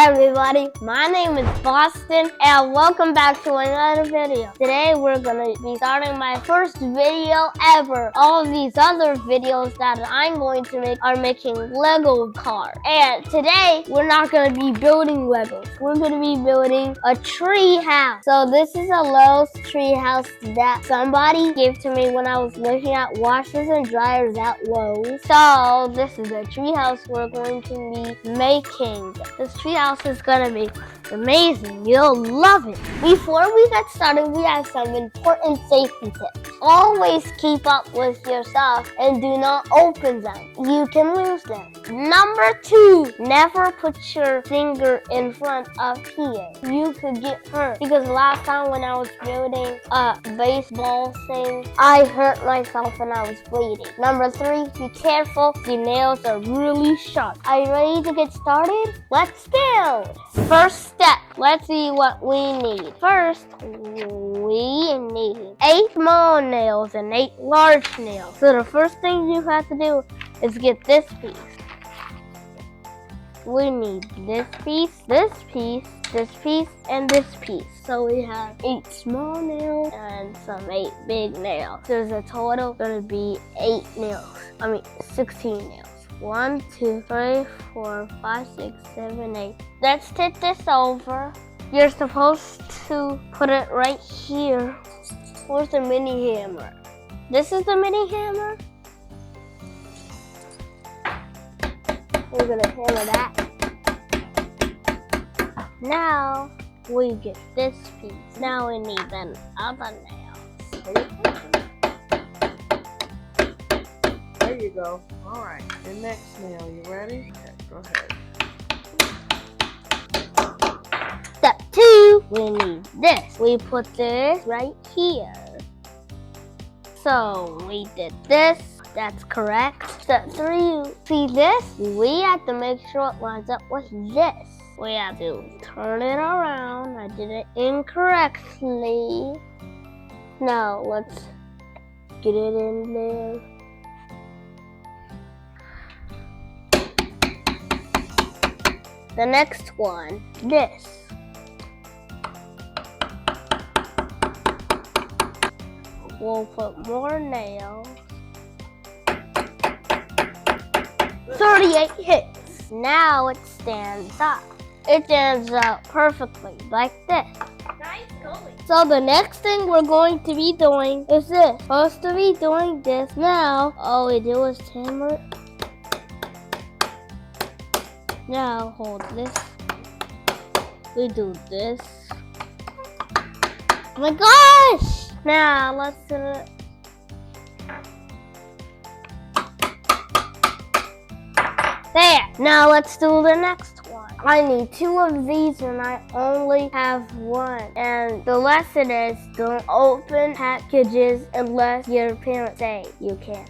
Hi everybody, my name is Bostyn and welcome back to another video. Today we're gonna be starting my first video ever. All of these other videos that I'm going to make are making Lego cars. And today we're not gonna be building Legos. We're gonna be building a tree house. So this is a Lowe's tree house that somebody gave to me when I was looking at washers and dryers at Lowe's. So this is a tree house we're going to be making. This tree house is gonna be amazing. You'll love it. Before we get started, we have some important safety tips. Always keep up with your stuff and do not open them. You can lose them. Number 2, never put your finger in front of here. You could get hurt because last time when I was building a baseball thing, I hurt myself and I was bleeding. Number 3, be careful. The nails are really sharp. Are you ready to get started? Let's build. First step, let's see what we need. First, we need 8 small nails and 8 large nails. So the first thing you have to do is get this piece. We need this piece, this piece, this piece, and this piece. So we have 8 small nails and some 8 big nails. There's a total gonna be 16 nails. 1, 2, 3, 4, 5, 6, 7, 8. Let's tip this over. You're supposed to put it right here. Where's the mini hammer? This is the mini hammer. We're gonna hammer that. Now we get this piece. Now we need the other nails. There you go. All right. The next nail. You ready? Okay, go ahead. Step 2, we need this. We put this right here. So we did this. That's correct. Step 3, see this? We have to make sure it lines up with this. We have to turn it around. I did it incorrectly. Now let's get it in there. The next one, this. We'll put more nails. 38 hits. Now it stands up. It stands up perfectly, like this. Nice going. So the next thing we're going to be doing is this. Supposed to be doing this now. All we do is hammer it. Now hold this. We do this. Oh my gosh! Now let's do it. There! Now let's do the next one. I need 2 of these and I only have 1. And the lesson is don't open packages unless your parents say you can.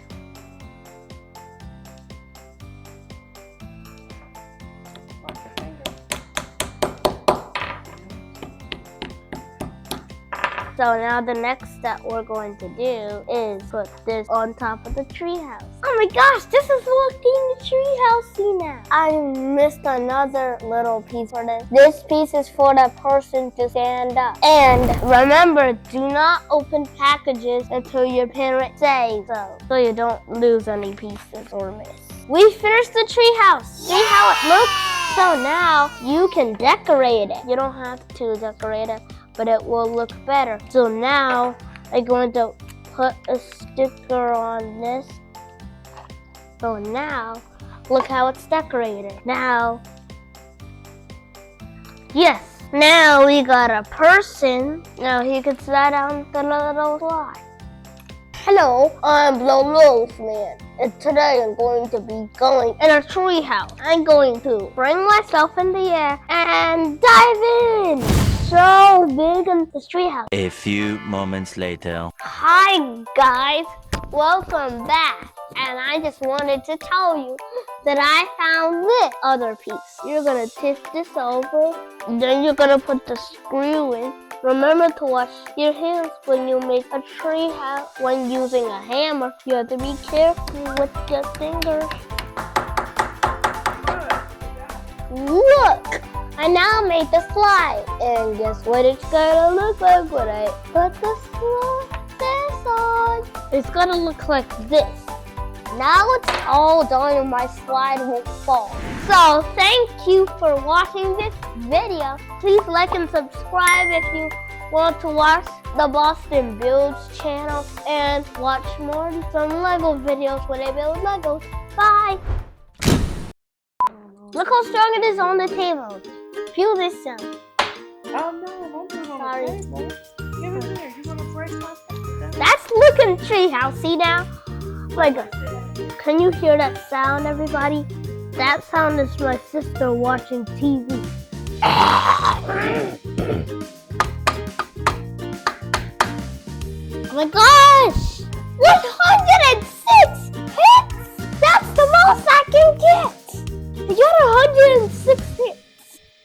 So now the next step we're going to do is put this on top of the treehouse. Oh my gosh, this is looking treehousey now. I missed another little piece for this. This piece is for the person to stand up. And remember, do not open packages until your parents say so you don't lose any pieces or miss. We finished the treehouse. See how it looks? So now you can decorate it. You don't have to decorate it, but it will look better. So now I'm going to put a sticker on this. So now, look how it's decorated. Now, yes, now we got a person. Now he can slide down the little slide. Hello, I'm the Lowe's man, and today I'm going to be going in a tree house. I'm going to bring myself in the air and dive in. So big in this tree house. A few moments later. Hi guys, welcome back. And I just wanted to tell you that I found this other piece. You're gonna tip this over, then you're gonna put the screw in. Remember to wash your hands when you make a tree house. When using a hammer, you have to be careful with your fingers. Look! I now made the slide, and guess what it's gonna look like when I put this on? It's gonna look like this. Now it's all done and my slide won't fall. So thank you for watching this video. Please like and subscribe if you want to watch the Bostyn Builds channel and watch more some Lego videos when I build Legos. Bye! Look how strong it is on the table. Feel this sound. Oh no, don't do it on Sorry. the table. Give it here. You're gonna break my thing. That's looking Treehouse. See now? Like, can you hear that sound, everybody? That sound is my sister watching TV. Oh my gosh! 106 hits! That's the most I can get! You got 160